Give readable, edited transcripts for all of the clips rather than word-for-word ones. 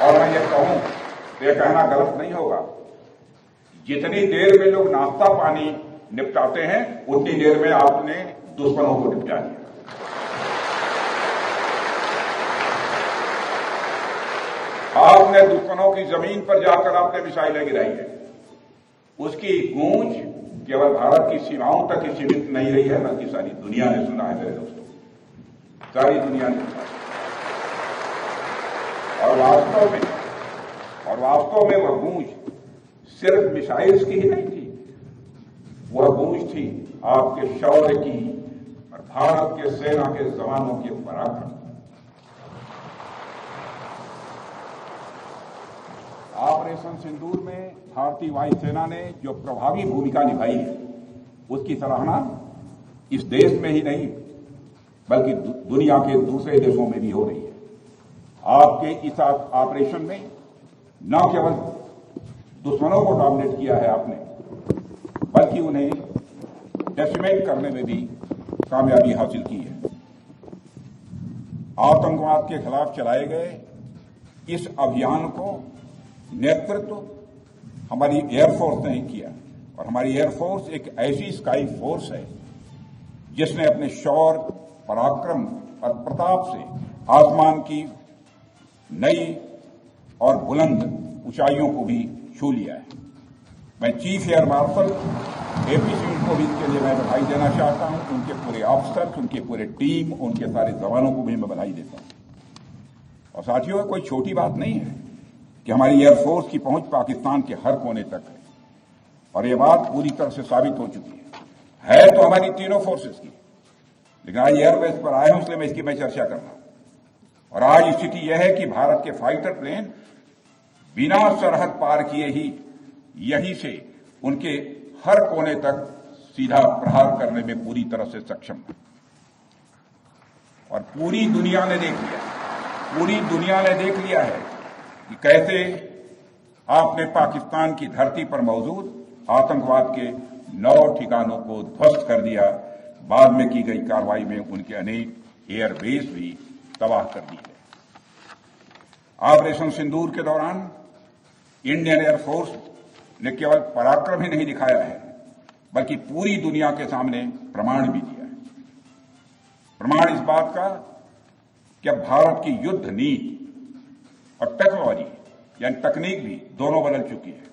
और मैं ये कहूं, ये कहना गलत नहीं होगा, जितनी देर में लोग नाश्ता पानी निपटाते हैं उतनी देर में आपने दुश्मनों को निपटा दिया। आपने दुश्मनों की जमीन पर जाकर आपने मिसाइलें गिराई है। उसकी गूंज केवल भारत की सीमाओं तक ही सीमित नहीं रही है, बल्कि सारी दुनिया ने सुना है मेरे दोस्तों, सारी दुनिया ने सुना है। और वास्तव में वह गूंज सिर्फ मिसाइल्स की ही नहीं थी, वह गूंज थी आपके शौर्य की और भारत के सेना के जवानों के पराक्रम। ऑपरेशन सिंदूर में भारतीय वायुसेना ने जो प्रभावी भूमिका निभाई है, उसकी सराहना इस देश में ही नहीं बल्कि दुनिया के दूसरे देशों में भी हो रही है। आपके इस ऑपरेशन में न केवल दुश्मनों को डोमिनेट किया है आपने, बल्कि उन्हें डेसिमेट करने में भी कामयाबी हासिल की है। आतंकवाद के खिलाफ चलाए गए इस अभियान को नेतृत्व हमारी एयरफोर्स ने किया, और हमारी एयरफोर्स एक ऐसी स्काई फोर्स है जिसने अपने शौर्य, पराक्रम और प्रताप से आसमान की नई और बुलंद ऊंचाइयों को भी छू लिया है। मैं chief air marshal AP Singh को भी इसके लिए मैं बधाई देना चाहता हूं, उनके पूरे ऑफिसर्स, उनके पूरे टीम, उनके सारे जवानों को भी मैं बधाई देता हूं। और साथियों, कोई छोटी बात नहीं है कि हमारी एयरफोर्स की पहुंच पाकिस्तान के हर कोने तक है, और यह बात पूरी तरह से साबित हो चुकी है तो हमारी तीनों फोर्सेस की, लेकिन आज एयरबेस पर आए हूं इसलिए मैं इसकी चर्चा कर रहा हूं। और आज स्थिति यह है कि भारत के फाइटर प्लेन बिना सरहद पार किए ही यहीं से उनके हर कोने तक सीधा प्रहार करने में पूरी तरह से सक्षम है। और पूरी दुनिया ने देख लिया है कि कैसे आपने पाकिस्तान की धरती पर मौजूद आतंकवाद के 9 ठिकानों को ध्वस्त कर दिया। बाद में की गई कार्रवाई में उनके अनेक एयरबेस भी तबाह कर दी है। ऑपरेशन सिंदूर के दौरान इंडियन एयरफोर्स ने केवल पराक्रम ही नहीं दिखाया है, बल्कि पूरी दुनिया के सामने प्रमाण भी दिया है। प्रमाण इस बात का कि अब भारत की युद्ध नीति और टेक्नोलॉजी यानी तकनीक भी दोनों बदल चुकी है।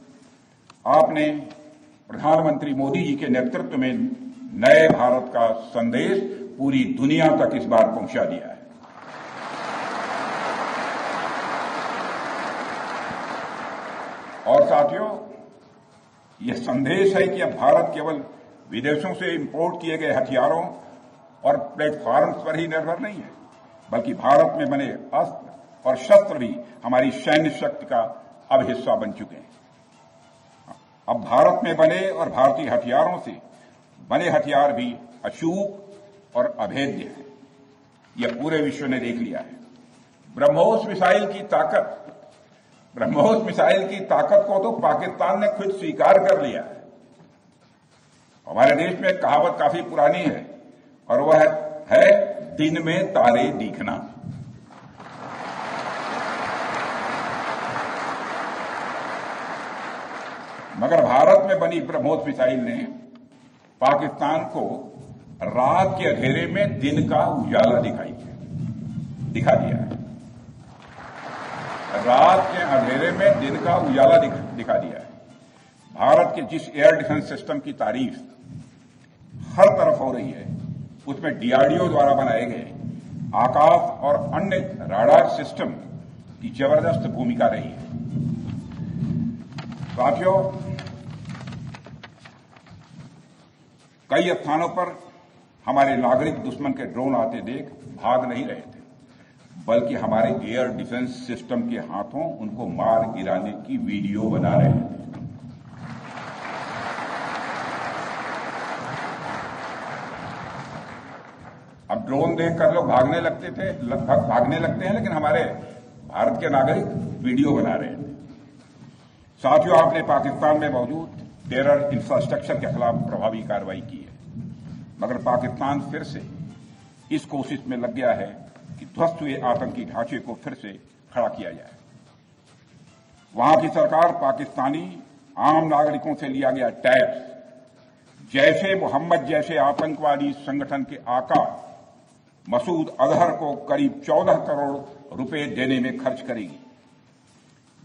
आपने प्रधानमंत्री मोदी जी के नेतृत्व में नए भारत का संदेश पूरी दुनिया तक इस बार पहुंचा दिया है। और साथियों, यह संदेश है कि अब भारत केवल विदेशों से इंपोर्ट किए गए हथियारों और प्लेटफॉर्म्स पर ही निर्भर नहीं है, बल्कि भारत में बने अस्त्र और शस्त्र भी हमारी सैन्य शक्ति का अब हिस्सा बन चुके हैं। अब भारत में बने और भारतीय हथियारों से बने हथियार भी अचूक और अभेद्य हैं। यह पूरे विश्व ने देख लिया है। ब्रह्मोस मिसाइल की ताकत को तो पाकिस्तान ने खुद स्वीकार कर लिया है। हमारे देश में एक कहावत काफी पुरानी है, और वह है दिन में तारे दिखना। मगर भारत में बनी ब्रह्मोस मिसाइल ने पाकिस्तान को रात के अंधेरे में दिन का उजाला दिखा दिया है। रात के अंधेरे में दिन का उजाला दिखा दिया है। भारत के जिस एयर डिफेंस सिस्टम की तारीफ हर तरफ हो रही है, उसमें डीआरडीओ द्वारा बनाए गए आकाश और अन्य राडार सिस्टम की जबरदस्त भूमिका रही है। साथियों, कई स्थानों पर हमारे नागरिक दुश्मन के ड्रोन आते देख भाग नहीं रहे थे, बल्कि हमारे एयर डिफेंस सिस्टम के हाथों उनको मार गिराने की वीडियो बना रहे थे। अब ड्रोन देखकर लोग भागने लगते हैं, लेकिन हमारे भारत के नागरिक वीडियो बना रहे थे। साथियों, आपने पाकिस्तान में मौजूद टेरर इंफ्रास्ट्रक्चर के खिलाफ प्रभावी कार्रवाई की है, मगर पाकिस्तान फिर से इस कोशिश में लग गया है कि ध्वस्त हुए आतंकी ढांचे को फिर से खड़ा किया जाए। वहां की सरकार पाकिस्तानी आम नागरिकों से लिया गया टैक्स जैसे मोहम्मद जैसे आतंकवादी संगठन के आका मसूद अजहर को करीब 14 करोड़ रुपए देने में खर्च करेगी,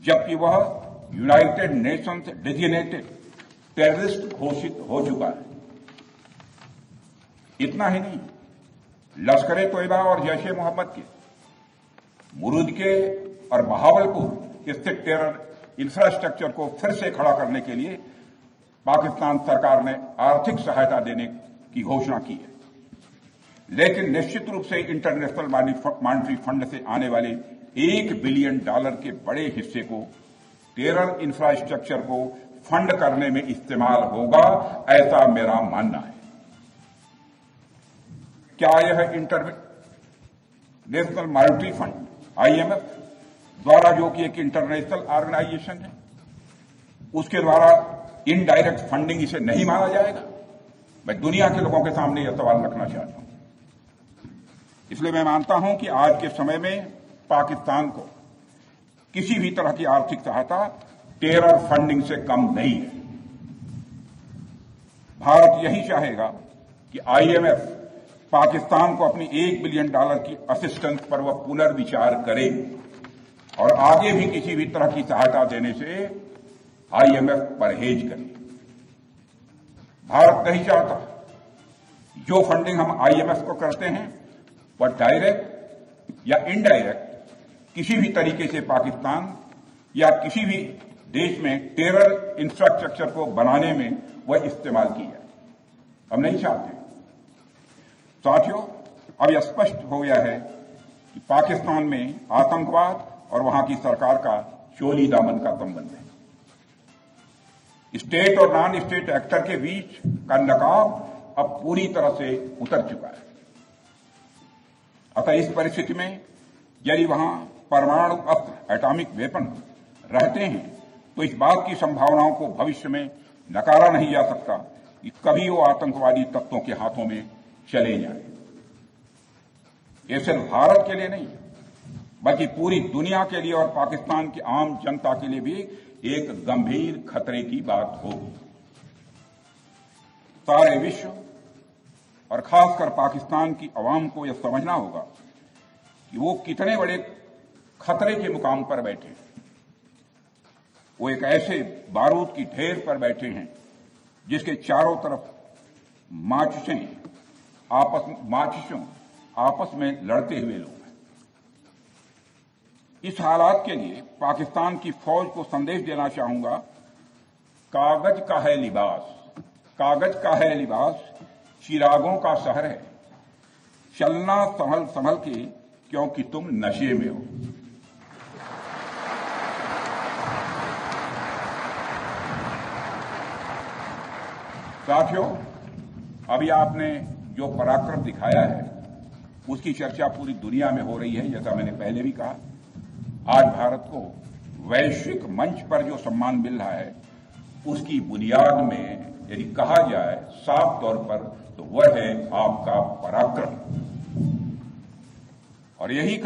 जबकि वह यूनाइटेड नेशंस डेजिग्नेटेड टेररिस्ट घोषित हो चुका है। इतना ही नहीं, लश्कर-ए-तोयबा और जैश-ए मोहम्मद के मुरूद के और बहावलपुर स्थित टेरर इंफ्रास्ट्रक्चर को फिर से खड़ा करने के लिए पाकिस्तान सरकार ने आर्थिक सहायता देने की घोषणा की है, लेकिन निश्चित रूप से इंटरनेशनल मॉनेटरी फंड से आने वाले $1 बिलियन के बड़े हिस्से को टेरर इंफ्रास्ट्रक्चर को फंड करने में इस्तेमाल होगा, ऐसा मेरा मानना है। क्या यह इंटरनेशनल मॉनेटरी फंड IMF द्वारा, जो कि एक इंटरनेशनल ऑर्गेनाइजेशन है, उसके द्वारा इनडायरेक्ट फंडिंग इसे नहीं माना जाएगा? मैं दुनिया के लोगों के सामने यह सवाल रखना चाहता हूं। इसलिए मैं मानता हूं कि आज के समय में पाकिस्तान को किसी भी तरह की आर्थिक सहायता टेरर फंडिंग से कम नहीं है। भारत यही चाहेगा कि IMF पाकिस्तान को अपनी $1 बिलियन की असिस्टेंस पर वह पुनर्विचार करे और आगे भी किसी भी तरह की सहायता देने से IMF परहेज करे। भारत नहीं चाहता जो फंडिंग हम IMF को करते हैं वह डायरेक्ट या इनडायरेक्ट किसी भी तरीके से पाकिस्तान या किसी भी देश में टेरर इंफ्रास्ट्रक्चर को बनाने में वह इस्तेमाल की जाए। हम नहीं चाहते। साथियों, अब यह स्पष्ट हो गया है कि पाकिस्तान में आतंकवाद और वहां की सरकार का चोली दामन का संबंध है। स्टेट और नॉन स्टेट एक्टर के बीच का नकाब अब पूरी तरह से उतर चुका है। अतः इस परिस्थिति में यदि वहां परमाणु अस्त्र एटॉमिक वेपन रहते हैं तो इस बात की संभावनाओं को भविष्य में नकारा नहीं जा सकता कि कभी वो आतंकवादी तत्वों के हाथों में चले जाए। ये सिर्फ भारत के लिए नहीं बल्कि पूरी दुनिया के लिए और पाकिस्तान की आम जनता के लिए भी एक गंभीर खतरे की बात होगी। सारे विश्व और खासकर पाकिस्तान की आवाम को यह समझना होगा कि वो कितने बड़े खतरे के मुकाम पर बैठे हैं। वो एक ऐसे बारूद की ढेर पर बैठे हैं जिसके चारों तरफ माचिसें आपस में लड़ते हुए लोग हैं। इस हालात के लिए पाकिस्तान की फौज को संदेश देना चाहूंगा, कागज का है लिबास, चिरागों का शहर है, चलना संभल संभल के क्योंकि तुम नशे में हो। साथियों, अभी आपने जो पराक्रम दिखाया है उसकी चर्चा पूरी दुनिया में हो रही है। जैसा मैंने पहले भी कहा, आज भारत को वैश्विक मंच पर जो सम्मान मिल रहा है उसकी बुनियाद में यदि कहा जाए साफ तौर पर तो वह है आपका पराक्रम। और यही